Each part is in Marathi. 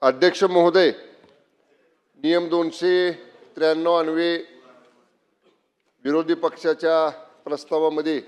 अध्यक्ष महोदय, नियम 293 अन्वये विरोधी पक्षाच्या प्रस्तावामध्ये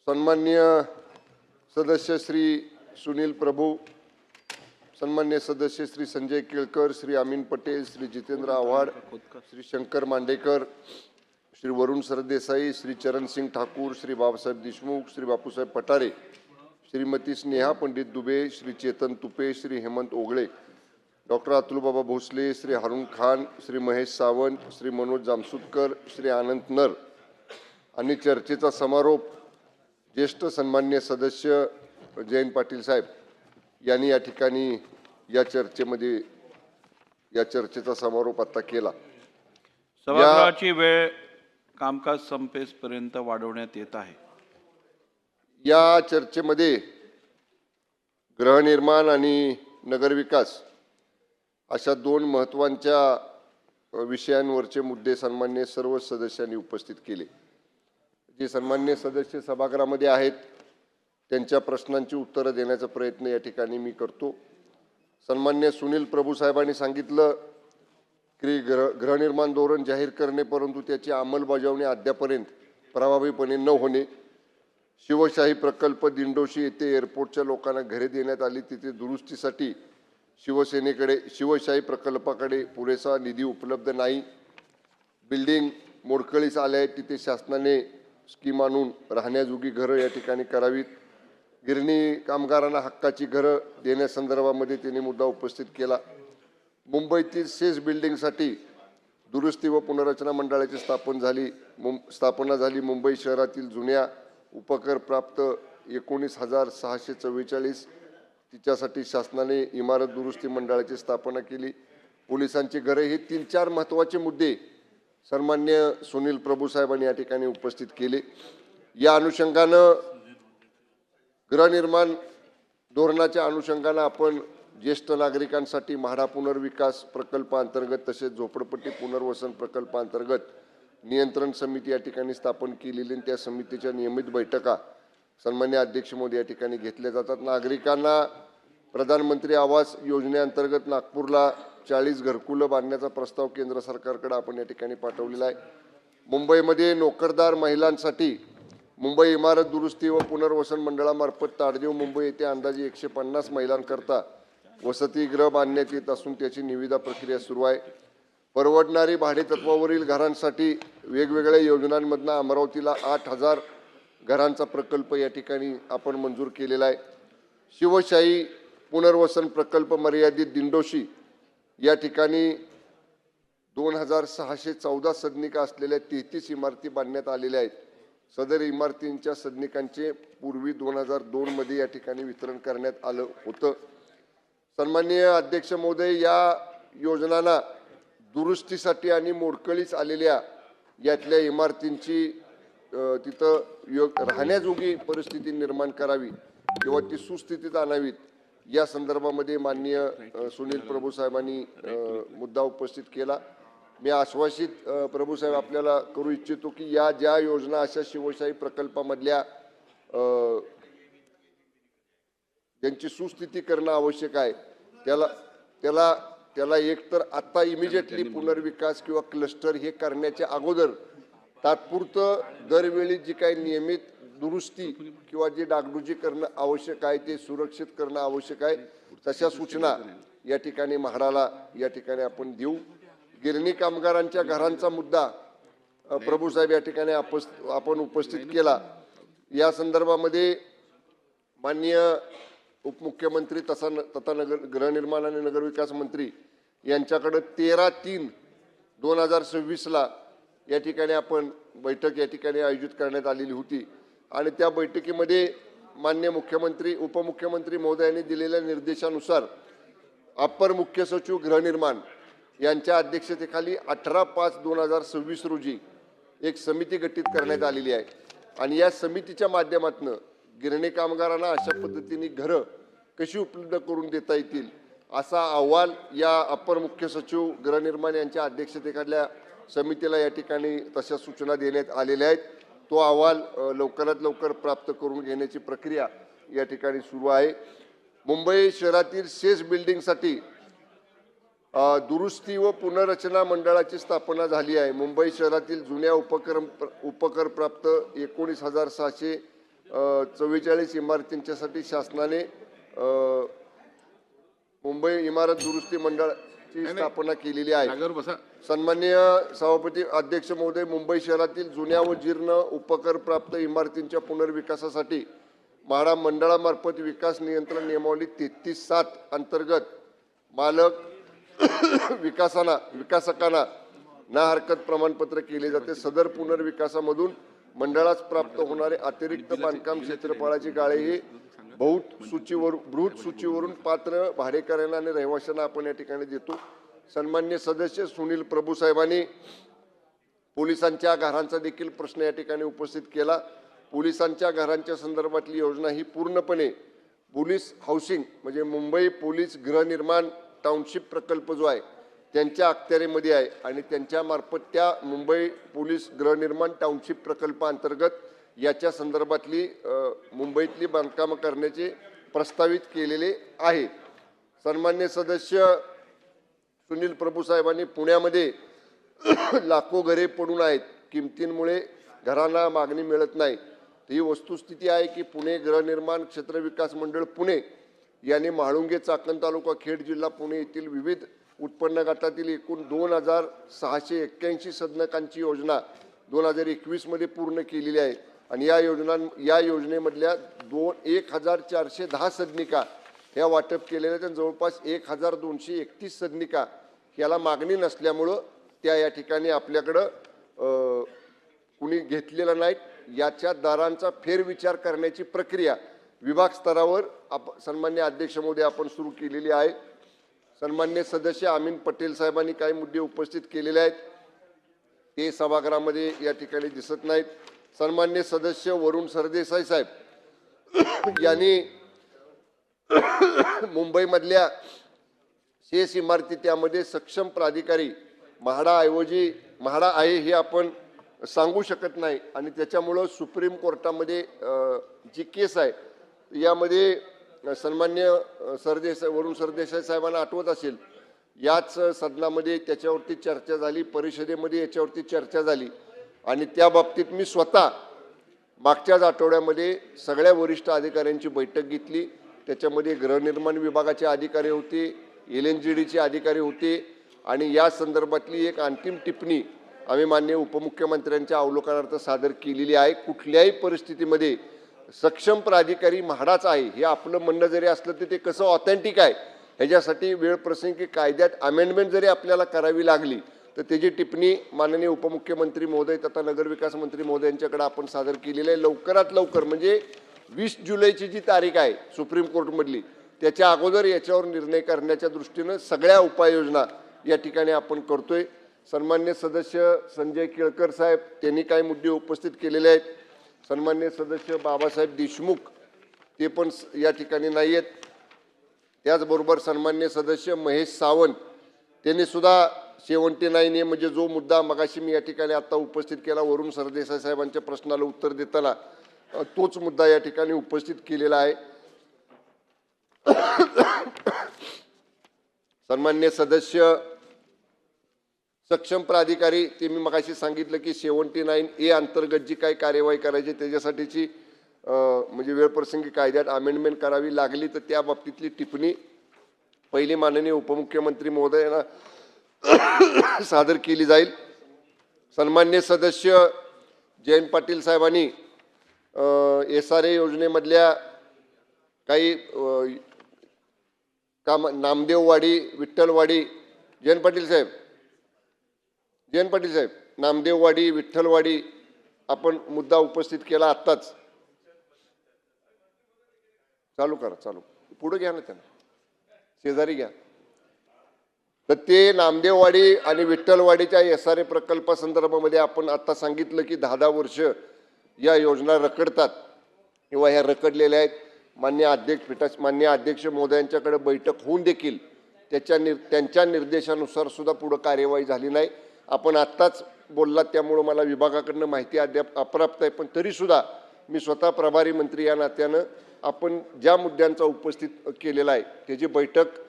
सन्माननीय सदस्य श्री सुनील प्रभू, सन्मान्य सदस्य श्री संजय केळकर, श्री अमीन पटेल, श्री जितेंद्र आव्हाड, श्री शंकर मांडेकर, श्री वरुण सरदेसाई, श्री चरण सिंग ठाकूर, श्री बाबासाहेब देशमुख, श्री बापूसाहेब पठारे, श्रीमती स्नेहा पंडित दुबे, श्री चेतन तुपे, श्री हेमंत ओगळे, डॉक्टर अतुलबाबा भोसले, श्री हारून खान, श्री महेश सावंत, श्री मनोज जामसुदकर, श्री आनंद नर आणि चर्चेचा समारोप ज्येष्ठ सन्मान्य सदस्य जयंत पाटील साहेब यांनी या ठिकाणी या चर्चेचा समारोप आता केला। सभागृहाची वेळ कामकाज संपेपर्यंत वाढवण्यात येत आहे। या चर्चेमध्ये गृहनिर्माण आणि नगरविकास अशा दोन महत्त्वाच्या विषयांवरचे मुद्दे सन्मान्य सर्व सदस्यांनी उपस्थित केले। जे सन्मान्य सदस्य सभागृहामध्ये आहेत त्यांच्या प्रश्नांची उत्तरं देण्याचा प्रयत्न या ठिकाणी मी करतो। सन्मान्य सुनील प्रभू साहेबांनी सांगितलं की गृहनिर्माण धोरण जाहीर करणे परंतु त्याची अंमलबजावणी अद्यापर्यंत प्रभावीपणे न होणे, शिवशाही प्रकल्प दिंडोशी येथे एअरपोर्टच्या लोकांना घरे देण्यात आली, तिथे दुरुस्तीसाठी शिवशाही प्रकल्पाकडे पुरेसा निधी उपलब्ध नाही, बिल्डिंग मोडकळीस आले आहेत, तिथे शासनाने स्कीम आणून राहण्याजोगी घरं या ठिकाणी करावीत, गिरणी कामगारांना हक्काची घरं देण्यासंदर्भामध्ये त्यांनी मुद्दा उपस्थित केला। मुंबईतील सेस बिल्डिंगसाठी दुरुस्ती व पुनर्रचना मंडळाची स्थापना झाली। मुंबई शहरातील जुन्या उपकर प्राप्त 19,644 तिच्यासाठी शासनाने इमारत दुरुस्ती मंडळाची स्थापना केली। पोलिसांची घरे, हे 3-4 महत्त्वाचे मुद्दे सन्मान्य सुनील प्रभू साहेबांनी या ठिकाणी उपस्थित केले। या अनुषंगानं गृहनिर्माण धोरणाच्या अनुषंगानं आपण ज्येष्ठ नागरिकांसाठी म्हाडा पुनर्विकास प्रकल्पांतर्गत तसेच झोपडपट्टी पुनर्वसन प्रकल्पांतर्गत नियंत्रण समिती या ठिकाणी स्थापन केलेली, त्या समितीच्या नियमित बैठका सन्मान्य अध्यक्ष महोदय या ठिकाणी घेतल्या जातात। नागरिकांना प्रधानमंत्री आवास योजनेअंतर्गत नागपूरला 40 घरकुलं बांधण्याचा प्रस्ताव केंद्र सरकारकडे आपण या ठिकाणी पाठवलेला आहे। मुंबईमध्ये नोकरदार महिलांसाठी मुंबई इमारत दुरुस्ती व पुनर्वसन मंडळामार्फत ताडदेव मुंबई येथे अंदाजे 150 महिलांकरता वसतिगृह बांधण्यात येत असून त्याची निविदा प्रक्रिया सुरू आहे। परवडणारी भाडेतत्वावरील घरांसाठी वेगवेगळ्या योजनांमधून अमरावतीला 8,000 घरांचा प्रकल्प या ठिकाणी आपण मंजूर केलेला आहे। शिवशाही पुनर्वसन प्रकल्प मर्यादित दिंडोशी या ठिकाणी 2,614 सदनिका असलेल्या 33 इमारती बांधण्यात आलेल्या आहेत। सदर इमारतींच्या सदनिकांचे पूर्वी 2002 मध्ये या ठिकाणी वितरण करण्यात आलं होतं। सन्माननीय अध्यक्ष महोदय, या योजनांना दुरुस्तीसाठी आणि मोडकळीस आलेल्या यातल्या इमारतींची तिथं राहण्याजोगी परिस्थिती निर्माण करावी किंवा ती सुस्थितीत आणावीत, या संदर्भामध्ये माननीय सुनील प्रभू साहेबांनी मुद्दा उपस्थित केला। मी आश्वासित प्रभू साहेब आपल्याला करू इच्छितो की या ज्या योजना अशा शिवशाही प्रकल्पामधल्या ज्यांची सुस्थिती करणं आवश्यक आहे त्याला एकतर आता इमिजिएटली पुनर्विकास किंवा क्लस्टर हे करण्याच्या अगोदर तात्पुरतं दरवेळी जी काही नियमित दुरुस्ती किंवा जे डागडुजी करणं आवश्यक आहे ते सुरक्षित करणं आवश्यक आहे, तशा सूचना या ठिकाणी म्हाडाला या ठिकाणी आपण देऊ। गिरणी कामगारांच्या घरांचा मुद्दा प्रभू साहेब या ठिकाणी आपण उपस्थित केला। या संदर्भामध्ये माननीय उपमुख्यमंत्री तथा गृहनिर्माण आणि नगरविकास मंत्री यांच्याकडे 13/3/2026 ला या ठिकाणी आपण बैठक या ठिकाणी आयोजित करण्यात आलेली होती आणि त्या बैठकीमध्ये माननीय मुख्यमंत्री उपमुख्यमंत्री महोदयांनी दिलेल्या निर्देशानुसार अप्पर मुख्य सचिव गृहनिर्माण यांच्या अध्यक्षतेखाली 18/5/2026 रोजी एक समिती गठीत करण्यात आलेली आहे आणि या समितीच्या माध्यमातून गिरणी कामगारांना अशा पद्धतीने घरं कशी उपलब्ध करून देता येतील असा अहवाल या अप्पर मुख्य सचिव गृहनिर्माण यांच्या अध्यक्षतेखालील समितीला या ठिकाणी तशा सूचना देण्यात आलेल्या आहेत। तो अहवाल लवकरात लवकर प्राप्त करून घेण्याची प्रक्रिया या ठिकाणी सुरू आहे। मुंबई शहरातील सेस बिल्डिंगसाठी दुरुस्ती व पुनर्रचना मंडळाची स्थापना झाली आहे. मुंबई शहरातील जुन्या उपकरप्राप्त 19,644 इमारतींच्यासाठी शासनाने मुंबई इमारत दुरुस्ती मंडळाची स्थापना केलेली आहे. सन्माननीय सभापती अध्यक्ष महोदय, मुंबई शहरातील जुन्या व जीर्ण उपकरप्राप्त इमारतींच्या पुनर्विकासासाठी म्हाडा मंडळामार्फत विकास नियंत्रण नियमावली 33/7 अंतर्गत मालक विकासकांना ना हरकत प्रमाणपत्र केले जाते. सदर पुनर्विकासामधून मंडळास प्राप्त होणारे अतिरिक्त बांधकाम क्षेत्रफळाची गाळे हे बृहत सूचीवरून पात्र भाडेकऱ्यांना आणि रहिवाशांना आपण या ठिकाणी देतो. सन्मान्य सदस्य सुनील प्रभू साहेबांनी पोलिसांच्या घरांचा देखील प्रश्न या ठिकाणी उपस्थित केला. पोलिसांच्या घरांच्या संदर्भातली योजना ही पूर्णपणे पोलीस हाऊसिंग म्हणजे मुंबई पोलीस गृहनिर्माण टाउनशिप प्रकल्प जो आहे त्यांच्या अखत्यारीमध्ये आहे आणि त्यांच्या मार्फत त्या मुंबई पोलीस गृहनिर्माण टाउनशिप प्रकल्पाअंतर्गत याच्या संदर्भातली मुंबईतली बांधकामं करण्याचे प्रस्तावित केलेले आहे. सन्मान्य सदस्य सुनील प्रभू साहेबांनी पुण्यामध्ये लाखो घरे पडून आहेत, किमतींमुळे घरांना मागणी मिळत नाही. ही वस्तुस्थिती आहे की पुणे गृहनिर्माण क्षेत्र विकास मंडळ पुणे यांनी म्हाळुंगे, चाकण तालुका, खेड जिल्हा पुणे येथील विविध उत्पन्न गटातील एकूण 2,681 सदनिकांची योजना 2021 मध्ये पूर्ण केलेली आहे आणि या योजनेमधल्या 1,410 सदनिका ह्या वाटप केलेल्या आहेत. जवळपास 1,231 सदनिका याला मागणी नसल्यामुळं त्या या ठिकाणी आपल्याकडं कुणी घेतलेला नाहीत. याच्या दरांचा फेरविचार करण्याची प्रक्रिया विभाग स्तरावर सन्मान्य अध्यक्ष महोदय आपण सुरू केलेली आहे. सन्मान्य सदस्य अमीन पटेल साहेबांनी काही मुद्दे उपस्थित केलेले आहेत, ते सभागृहामध्ये या ठिकाणी दिसत नाहीत. सन्मान्य सदस्य वरुण सरदेसाई साहेब यांनी मुंबईमधल्या शेष इमारती त्यामध्ये सक्षम प्राधिकारी म्हाडा आहे हे आपण सांगू शकत नाही आणि त्याच्यामुळं सुप्रीम कोर्टामध्ये जी केस आहे यामध्ये सन्मान्य वरुण सरदेसाई साहेबांना आठवत असेल, याच सदनामध्ये त्याच्यावरती चर्चा झाली, परिषदेमध्ये याच्यावरती चर्चा झाली आणि त्या बाबतीत मी स्वतः मागच्याच आठवड्यामध्ये सगळ्या वरिष्ठ अधिकाऱ्यांची बैठक घेतली. त्याच्यामध्ये गृहनिर्माण विभागाचे अधिकारी होते, LNGDचे अधिकारी होते आणि या संदर्भातली एक अंतिम टिप्पणी आम्ही माननीय उपमुख्यमंत्र्यांच्या अवलोकनार्थ सादर केलेली आहे. कुठल्याही परिस्थितीमध्ये सक्षम प्राधिकारी म्हाडाच आहे हे आपलं म्हणणं जरी असलं तर ते कसं ऑथेंटिक आहे ह्याच्यासाठी वेळ प्रसंगी कायद्यात अमेंडमेंट जरी आपल्याला करावी लागली तर त्याची टिप्पणी माननीय उपमुख्यमंत्री महोदय तथा नगरविकास मंत्री महोदयांच्याकडे आपण सादर केलेली आहे. लवकरात लवकर म्हणजे 20 जुलैची जी तारीख आहे सुप्रीम कोर्टमधली त्याच्या अगोदर याच्यावर निर्णय करण्याच्या दृष्टीनं सगळ्या उपाययोजना या ठिकाणी आपण करतोय. सन्मान्य सदस्य संजय केळकर साहेब त्यांनी काही मुद्दे उपस्थित केलेले आहेत. सन्मान्य सदस्य बाबासाहेब देशमुख ते पण या ठिकाणी नाही आहेत. त्याचबरोबर सन्मान्य सदस्य महेश सावंत त्यांनी सुद्धा 79A म्हणजे जो मुद्दा मगाशी मी या ठिकाणी आता उपस्थित केला वरुण सरदेसाई साहेबांच्या प्रश्नाला उत्तर देताना तोच मुद्दा या ठिकाणी उपस्थित केलेला आहे. सन्मान्य सदस्य सक्षम प्राधिकारी ते मी मगाशी सांगितलं की 79A अंतर्गत जी काही कार्यवाही करायची त्याच्यासाठीची म्हणजे वेळप्रसंगी कायद्यात अमेंडमेंट करावी लागली तर त्या बाबतीतली टिप्पणी पहिली माननीय उपमुख्यमंत्री महोदयांना सादर केली जाईल. सन्मान्य सदस्य जयंत पाटील साहेबांनी SRA योजनेमधल्या काही काम नामदेववाडी, विठ्ठलवाडी, जयंत पाटील साहेब नामदेववाडी, विठ्ठलवाडी आपण मुद्दा उपस्थित केला आत्ताच. चालू पुढे घ्या ना, त्यांना शेजारी घ्या. तर ते नामदेववाडी आणि विठ्ठलवाडीच्या SRA प्रकल्पासंदर्भामध्ये आपण आता सांगितलं की 10 वर्ष या योजना रखडतात किंवा ह्या रखडलेल्या आहेत. मान्य अध्यक्ष महोदयांच्याकडे बैठक होऊन देखील त्यांच्या निर्देशानुसार सुद्धा पुढे कार्यवाही झाली नाही. आपण आत्ताच बोललात त्यामुळे मला विभागाकडनं माहिती अद्याप अप्राप्त आहे, पण तरीसुद्धा मी स्वतः प्रभारी मंत्री या नात्यानं आपण ज्या मुद्द्यांचा उपस्थित केलेला आहे त्याची बैठक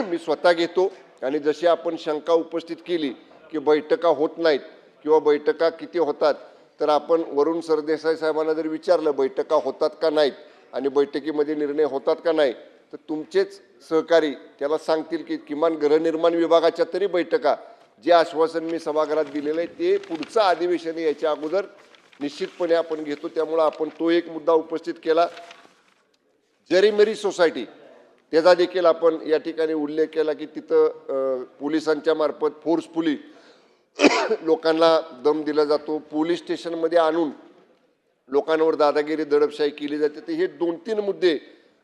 मी स्वतः घेतो आणि जशी आपण शंका उपस्थित केली की बैठका होत नाहीत किंवा बैठका किती होतात, तर आपण वरुण सरदेसाई साहेबांना जर विचारलं बैठका होतात का नाहीत आणि बैठकीमध्ये निर्णय होतात का नाही, तर तुमचेच सहकारी त्याला सांगतील की किमान गृहनिर्माण विभागाच्या तरी बैठका, जे आश्वासन मी सभागृहात दिलेलं आहे ते पुढचं अधिवेशन याच्या अगोदर निश्चितपणे आपण घेतो. त्यामुळे आपण तो एक मुद्दा उपस्थित केला. जरीमेरी सोसायटी त्याचा देखील आपण या ठिकाणी उल्लेख केला की तिथं पोलिसांच्या मार्फत फोर्सफुली लोकांना दम दिला जातो, पोलीस स्टेशनमध्ये आणून लोकांवर दादागिरी दडपशाही केली जाते. तर हे 2-3 मुद्दे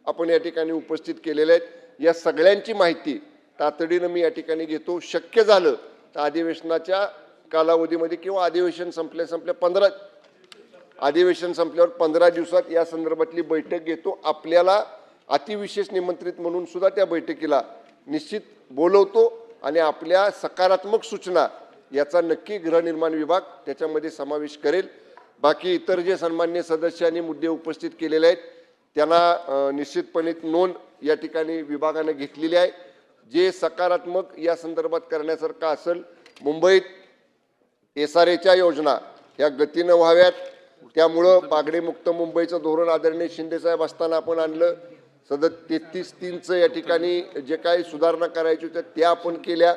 आपण या ठिकाणी उपस्थित केलेले आहेत. या सगळ्यांची माहिती तातडीनं मी या ठिकाणी घेतो. शक्य झालं तर अधिवेशनाच्या कालावधीमध्ये किंवा अधिवेशन संपल्यावर 15 दिवसात या संदर्भातली बैठक घेतो. आपल्याला अतिविशेष निमंत्रित म्हणून सुद्धा त्या बैठकीला निश्चित बोलवतो आणि आपल्या सकारात्मक सूचना याचा नक्की गृहनिर्माण विभाग त्याच्यामध्ये समावेश करेल. बाकी इतर जे सन्मान्य सदस्यांनी मुद्दे उपस्थित केलेले आहेत त्यांना निश्चितपणे नोंद या ठिकाणी विभागाने घेतलेली आहे. जे सकारात्मक या संदर्भात करण्यासारखं असेल, मुंबईत SRAच्या योजना ह्या गतीनं व्हाव्यात, त्यामुळं बागडेमुक्त मुंबईचं धोरण आदरणीय शिंदेसाहेब असताना आपण आणलं. 33-3चं या ठिकाणी जे काही सुधारणा करायची होत्या त्या आपण केल्या.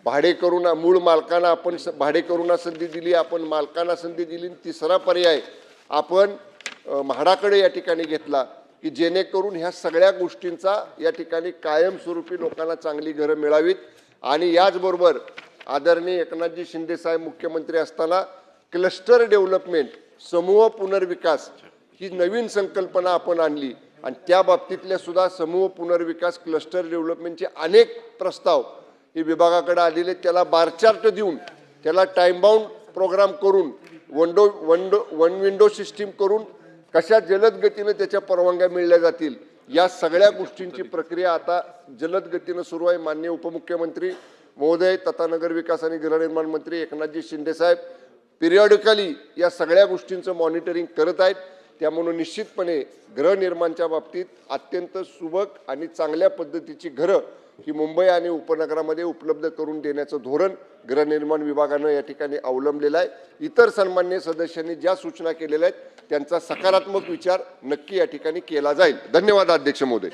भाडेकरूंना मूळ मालकांना आपण भाडेकरूंना संधी दिली, आपण मालकांना संधी दिली. तिसरा पर्याय आपण म्हाडाकडे या ठिकाणी घेतला की जेणेकरून ह्या सगळ्या गोष्टींचा या ठिकाणी कायमस्वरूपी लोकांना चांगली घरं मिळावीत. आणि याचबरोबर आदरणीय एकनाथजी शिंदे साहेब मुख्यमंत्री असताना क्लस्टर डेव्हलपमेंट, समूह पुनर्विकास ही नवीन संकल्पना आपण आणली आणि त्या बाबतीतल्या सुद्धा समूह पुनर्विकास क्लस्टर डेव्हलपमेंटचे अनेक प्रस्ताव हे विभागाकडे आलेले. त्याला बारचार्ट देऊन त्याला टाइम बाउंड प्रोग्राम करून वन विंडो सिस्टीम करून कशा जलद गतीनं त्याच्या परवानग्या मिळल्या जातील या सगळ्या गोष्टींची प्रक्रिया आता जलद गतीनं सुरू आहे. माननीय उपमुख्यमंत्री महोदय तथा नगर विकास आणि गृहनिर्माण मंत्री एकनाथजी शिंदे साहेब पिरियॉडिकली या सगळ्या गोष्टींचं मॉनिटरिंग करत आहेत. त्यामुळे निश्चितपणे गृहनिर्माणच्या बाबतीत अत्यंत सुबक आणि चांगल्या पद्धतीची घरं ही मुंबई आणि उपनगरामध्ये उपलब्ध करून देण्याचं धोरण गृहनिर्माण विभागानं या ठिकाणी अवलंबलेलं आहे. इतर सन्मान्य सदस्यांनी ज्या सूचना केलेल्या आहेत त्यांचा सकारात्मक विचार नक्की या ठिकाणी केला जाईल. धन्यवाद अध्यक्ष महोदय.